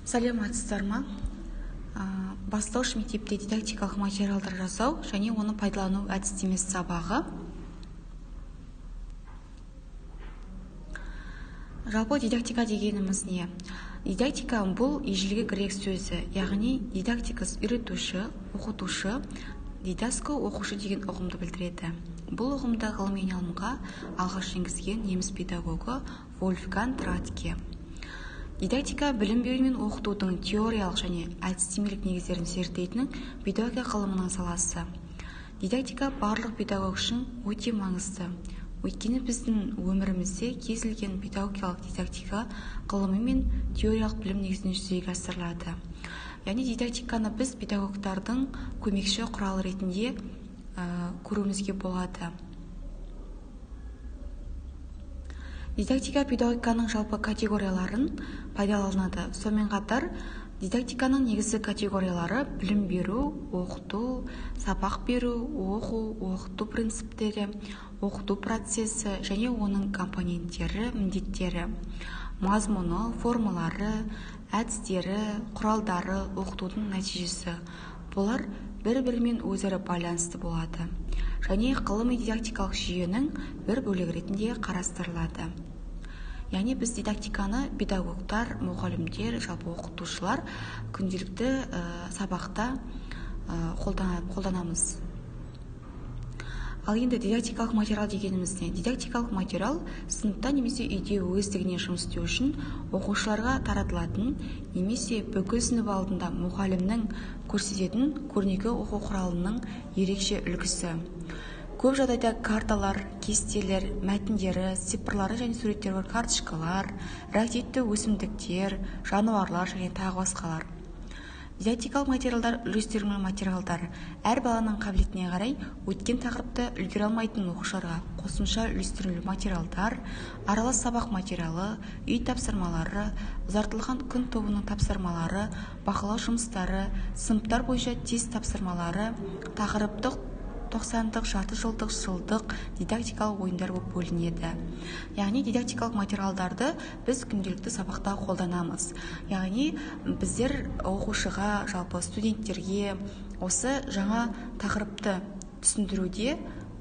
Саламатсыздар ма? Бастауыш мектепте дидактикалық материалдар жасау және оны пайдалану әдістемесі сабағы. Жалпы дидактика дегеніміз не? Дидактика бұл ежелгі грек сөзі, яғни дидактикас үйретуші, оқытушы, дидаско оқушы деген ұғымды білдіреді. Бұл ұғымды ғылыми айналымға алғаш енгізген неміс педагогы Вольфганг Радке. Дидактика білім беру мен оқытудың теориялық және әдістемелік негіздерін зерттейтін педагогия ғылымының саласы. Дидактика барлық педагог үшін өте маңызды. Өйткені біздің өмірімізде кез келген педагогиялық дидактика ғылымы мен теориялық білім негізінде жүзеге асырылады. Яғни дидактиканы біз педагогтардың көмекші құралы ретінде көруімізге болады. Дидактика педагогиканың жалпы категорияларын пайдаланады. Сонымен қатар дидактиканың негізгі категориялары білім беру, оқыту, сабақ беру, оқыту принциптері, оқыту процесі және оның компоненттері, міндеттері, мазмұны, формалары, әдістері, құралдары, оқытудың нәтижесі. Бұлар бір-бірімен өзара байланысты болады және ғылыми дидактикалық жүйенің бір бөлігі ретінде қарастырылады. Яғни біз дидактиканы педагогтар, мұғалімдер, жалпы оқытушылар күнделікті сабақта қолданамыз. Ал енді дидактикалық материал дегеніміз не? Дидактикалық материал сыныпта немесе үйде өздігінен жұмыс істеу үшін оқушыларға таратылатын немесе бүкіл сынып алдында мұғалімнің көрсететін көрнекі оқу құралының ерекше үлгісі. Көп жағдайда карталар, кестелер, мәтіндері, цифрлары және суреттері бар карточкалар, реактивті өсімдіктер, жануарлар және тағы басқалар. Дидактикалық материалдар үлестірілген материалдар. Әр баланың қабілетіне қарай өткен тақырыпты үлгере алмайтын оқушыларға қосымша үлестірілген материалдар, аралас сабақ материалы, үй тапсырмалары, ұзартылған күн тобының тапсырмалары, бақылау жұмыстары, сыныптар бойынша тест тапсырмалары, тақырыптық 90-дық, жарты жылдық, жылдық дидактикалық ойындар болып бөлінеді. Яғни дидактикалық материалдарды біз күнделікті сабақта қолданамыз. Яғни біздер оқушыға, жалпы студенттерге осы жаңа тақырыпты түсіндіруде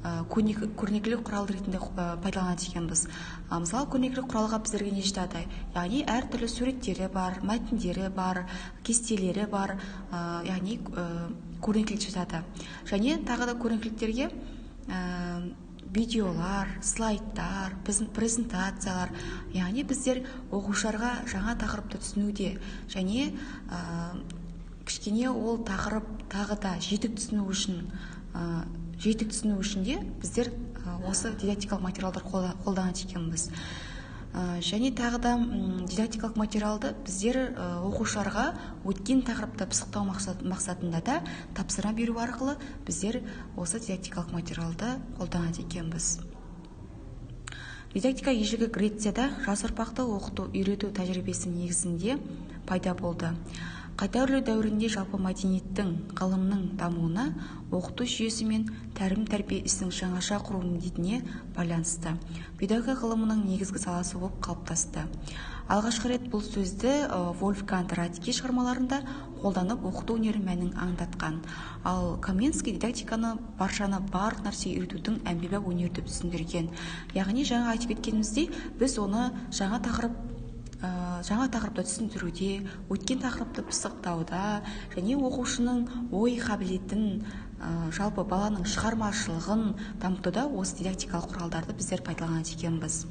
көрнекілік құрал ретінде пайдаланады екенбіз. Мысалы, көрнекілік құралға біздерге не жатады? Яғни әртүрлі суреттері бар, мәтіндері бар, кестелері бар, яғни көрнекілік жатады. Және тағы да көрнекіліктерге видеолар, слайдтар, презентациялар, яғни біздер оқушыларға жаңа тақырыпты түсінуде және кішкене ол тақырып тағы да жетік түсіну үшін де біздер осы дидактикалық материалдар қолданады екенбіз. Және тағы да дидактикалық материалды біздер оқушыларға өткен тақырыпты пысықтау мақсатында да тапсырма беру арқылы біздер осы дидактикалық материалды қолданады екенбіз. Дидактика ежелгі Грецияда жас ұрпақты оқыту, үйрету тәжірибесі негізінде пайда болды. Қайта өрлеу дәуірінде жалпы мәдениеттің, ғылымның дамуына оқыту жүйесі мен тәрбие ісінің жаңаша құру міндетіне байланысты. Педагогия ғылымының негізгі саласы болып қалыптасты. Алғашқы рет бұл сөзді Вольфганг Радке шығармаларында қолданып оқыту өнері мәнін аңдатқан. Ал Каменский дидактиканы баршаны барлық нәрсе үйретудің әмбебап өнері деп түсіндірген. Яғни жаңа айтып кеткеніміздей, біз оны жаңа тақырыпты түсіндіруде, өткен тақырыпты пысықтауда және оқушының ой қабілетін, жалпы баланың шығармашылығын дамытуда осы дидактикалық құралдарды біздер пайдаланады екенбіз.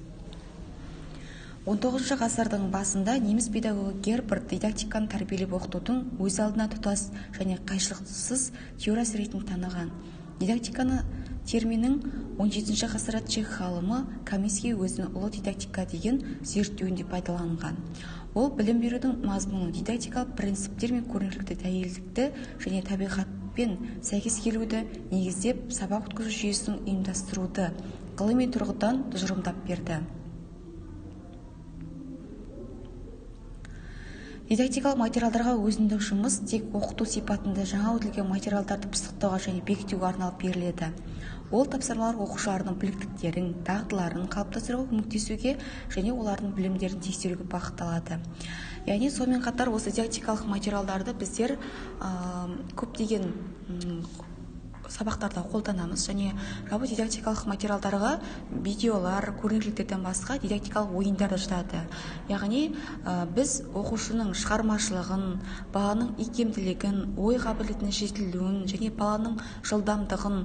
19 ғасырдың басында неміс педагогы Герберт дидактиканы тәрбиелеп оқытудың өз алдына тұтас және қайшылықсыз теориясы ретінде таныған. Дидактиканы терминің 17 ғасырда чех ғалымы Каменский өзінің ұлы дидактика деген зерттеуінде пайдаланған. Ол білім берудің мазмұны, дидактикалық принциптер мен көрнекілікті дәйелдікті және табиғатпен сәйкес келуді негіздеп сабақ өткізу жүйесінің ұйымдастыруды ғылыми тұрғыдан тұжырымдап берді. Дидактикалық материалдарға өзіндік жұмыс тек оқыту сипатында жаңа өтілген материалдарды пысықтауға және бекітуге арналып беріледі. Ол тапсырмалар оқушылардың біліктіліктерін, дағдыларын қалыптастыруға көмектесуге және олардың білімдерін тексеруге бағытталады. Яғни сонымен қатар осы дидактикалық материалдарды біздер көптеген сабақтарда қолданамыз, және жалпы дидактикалық материалдарға видеолар, көрнекіліктерден басқа дидактикалық ойындар да жатады. Яғни біз оқушының шығармашылығын, баланың икемділігін, ой қабілетінің жетілуін және баланың жылдамдығын,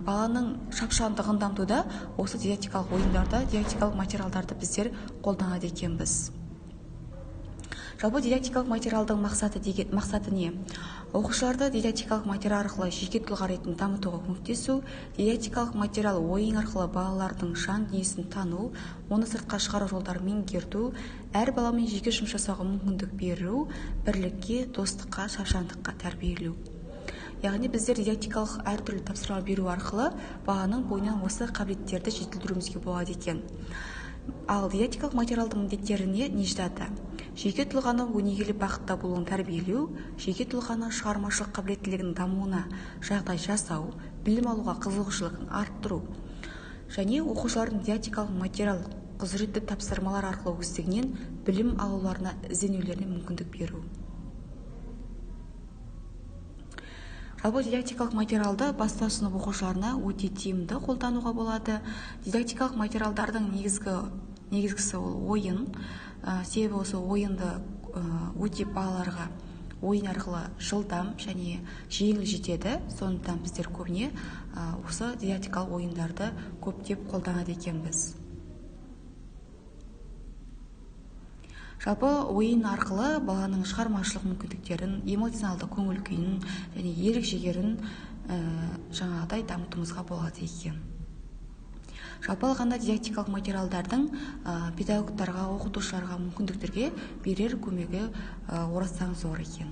баланың шапшаңдығын дамытуда осы дидактикалық ойындарда, дидактикалық материалдарды біздер қолданады екенбіз. Жалпы дидактикалық материалдың мақсаты не? Оқушыларды дидактикалық материал арқылы жеке тұлға ретінде дамытуға көмектесу, дидактикалық материал ойын арқылы балалардың жан дүниесін тану, оны сыртқа шығару жолдарын меңгерту, әр баламен жеке жұмыс жасауға мүмкіндік беру, бірлікке, достыққа, шапшаңдыққа тәрбиелеу. Яғни біздер дидактикалық әртүрлі тапсырма беру арқылы баланың бойынан осы қабілеттерді жетілдіруімізге болады екен. Ал дидактикалық материалдың міндеттеріне не жатады? Жеке тұлғаның өнегелі бақытта болуын тәрбиелеу, жеке тұлғаның шығармашылық қабілеттілігінің дамуына жағдай жасау, білім алуға қызығушылығын арттыру, және оқушылардың дидактикалық материал құзыретті тапсырмалар арқылы өздігінен білім алуларына, ізденулеріне мүмкіндік беру. Жалпы дидактикалық материалды бастау сынып оқушыларына өте тиімді қолдануға болады. Дидактикалық материалдардың негізгісі ол ойын. Себебі осы ойынды өте балаларға ойын арқылы жылдам және жеңіл жетеді. Сондықтан біздер көбіне осы дидактикалық ойындарды көптеп қолданады екенбіз. Жалпы ойын арқылы баланың шығармашылық мүмкіндіктерін, эмоционалды көңіл күйін және ерік-жігерін жаңағыдай дамытуымызға болады екен. Жалпы алғанда дидактикалық материалдардың педагогтарға, оқытушыларға, мүмкіндіктерге берер көмегі орасан зор екен.